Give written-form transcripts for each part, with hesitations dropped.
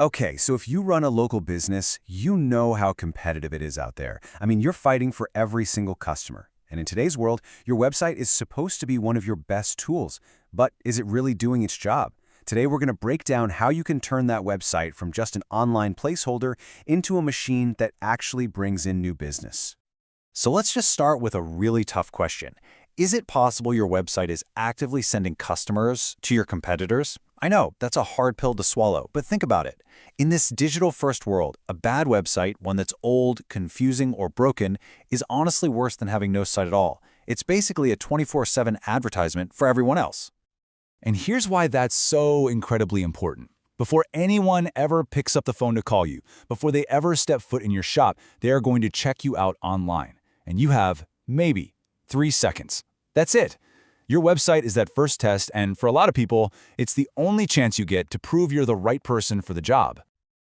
Okay, so if you run a local business, you know how competitive it is out there. I mean, you're fighting for every single customer. And in today's world, your website is supposed to be one of your best tools. But is it really doing its job? Today, we're going to break down how you can turn that website from just an online placeholder into a machine that actually brings in new business. So let's just start with a really tough question. Is it possible your website is actively sending customers to your competitors? I know, that's a hard pill to swallow, but think about it. In this digital-first world, a bad website, one that's old, confusing, or broken, is honestly worse than having no site at all. It's basically a 24/7 advertisement for everyone else. And here's why that's so incredibly important. Before anyone ever picks up the phone to call you, before they ever step foot in your shop, they are going to check you out online. And you have, maybe, 3 seconds. That's it. Your website is that first test, and for a lot of people, it's the only chance you get to prove you're the right person for the job.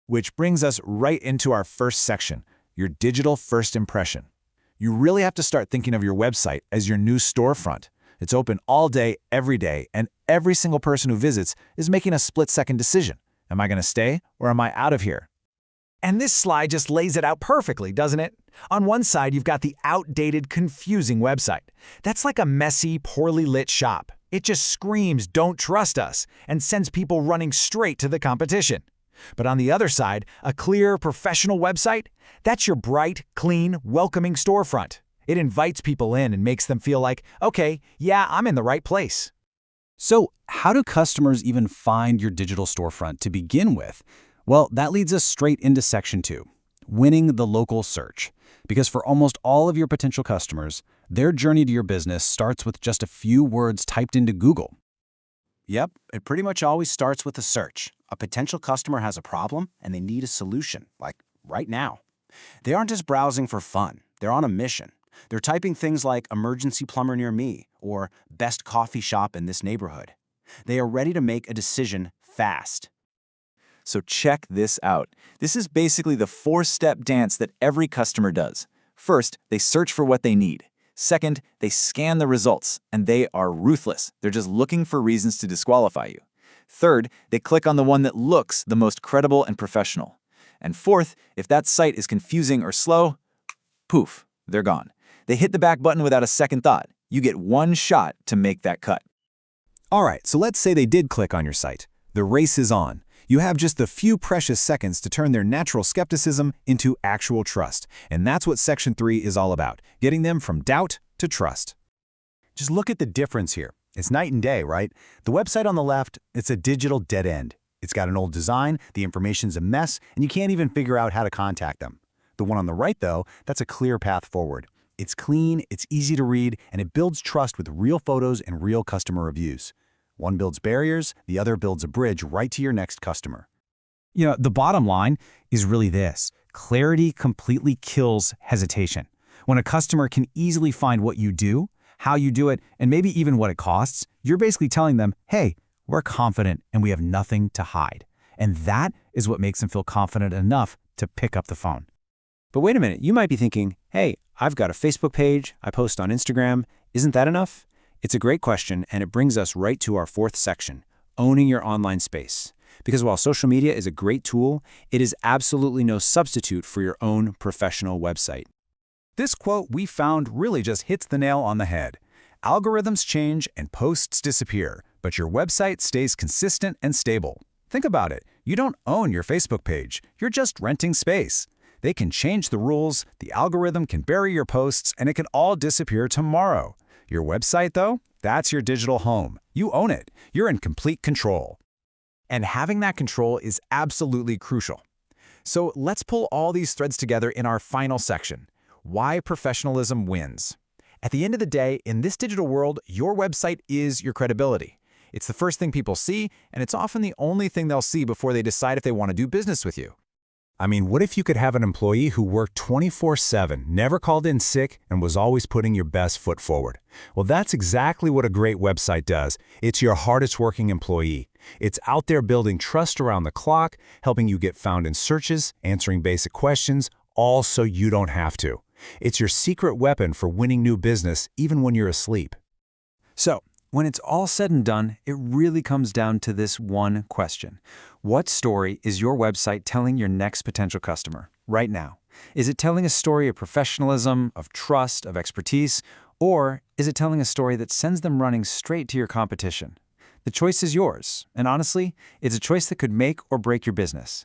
Which brings us right into our first section, your digital first impression. You really have to start thinking of your website as your new storefront. It's open all day, every day, and every single person who visits is making a split-second decision. Am I going to stay or am I out of here? And this slide just lays it out perfectly, doesn't it? On one side, you've got the outdated, confusing website. That's like a messy, poorly lit shop. It just screams, "Don't trust us," and sends people running straight to the competition. But on the other side, a clear, professional website, that's your bright, clean, welcoming storefront. It invites people in and makes them feel like, okay, yeah, I'm in the right place. So, how do customers even find your digital storefront to begin with? Well, that leads us straight into Section 2, winning the local search. Because for almost all of your potential customers, their journey to your business starts with just a few words typed into Google. Yep, it pretty much always starts with a search. A potential customer has a problem and they need a solution, like right now. They aren't just browsing for fun, they're on a mission. They're typing things like emergency plumber near me or best coffee shop in this neighborhood. They are ready to make a decision fast. So check this out. This is basically the 4-step dance that every customer does. First, they search for what they need. Second, they scan the results, and they are ruthless. They're just looking for reasons to disqualify you. Third, they click on the one that looks the most credible and professional. And fourth, if that site is confusing or slow, poof, they're gone. They hit the back button without a second thought. You get one shot to make that cut. All right, so let's say they did click on your site. The race is on. You have just a few precious seconds to turn their natural skepticism into actual trust. And that's what Section 3 is all about, getting them from doubt to trust. Just look at the difference here. It's night and day, right? The website on the left, it's a digital dead end. It's got an old design, the information's a mess, and you can't even figure out how to contact them. The one on the right, though, that's a clear path forward. It's clean, it's easy to read, and it builds trust with real photos and real customer reviews. One builds barriers, the other builds a bridge right to your next customer. The bottom line is really this. Clarity completely kills hesitation. When a customer can easily find what you do, how you do it, and maybe even what it costs, you're basically telling them, hey, we're confident and we have nothing to hide. And that is what makes them feel confident enough to pick up the phone. But wait a minute, you might be thinking, hey, I've got a Facebook page, I post on Instagram. Isn't that enough? It's a great question, and it brings us right to our fourth section, owning your online space. Because while social media is a great tool, it is absolutely no substitute for your own professional website. This quote we found really just hits the nail on the head. Algorithms change and posts disappear, but your website stays consistent and stable. Think about it. You don't own your Facebook page. You're just renting space. They can change the rules, the algorithm can bury your posts, and it can all disappear tomorrow. Your website, though, that's your digital home. You own it. You're in complete control. And having that control is absolutely crucial. So let's pull all these threads together in our final section, why professionalism wins. At the end of the day, in this digital world, your website is your credibility. It's the first thing people see, and it's often the only thing they'll see before they decide if they want to do business with you. I mean, what if you could have an employee who worked 24/7, never called in sick, and was always putting your best foot forward? Well, that's exactly what a great website does. It's your hardest working employee. It's out there building trust around the clock, helping you get found in searches, answering basic questions, all so you don't have to. It's your secret weapon for winning new business even when you're asleep. So, When it's all said and done, it really comes down to this one question. What story is your website telling your next potential customer right now? Is it telling a story of professionalism, of trust, of expertise, or is it telling a story that sends them running straight to your competition? The choice is yours, and honestly, it's a choice that could make or break your business.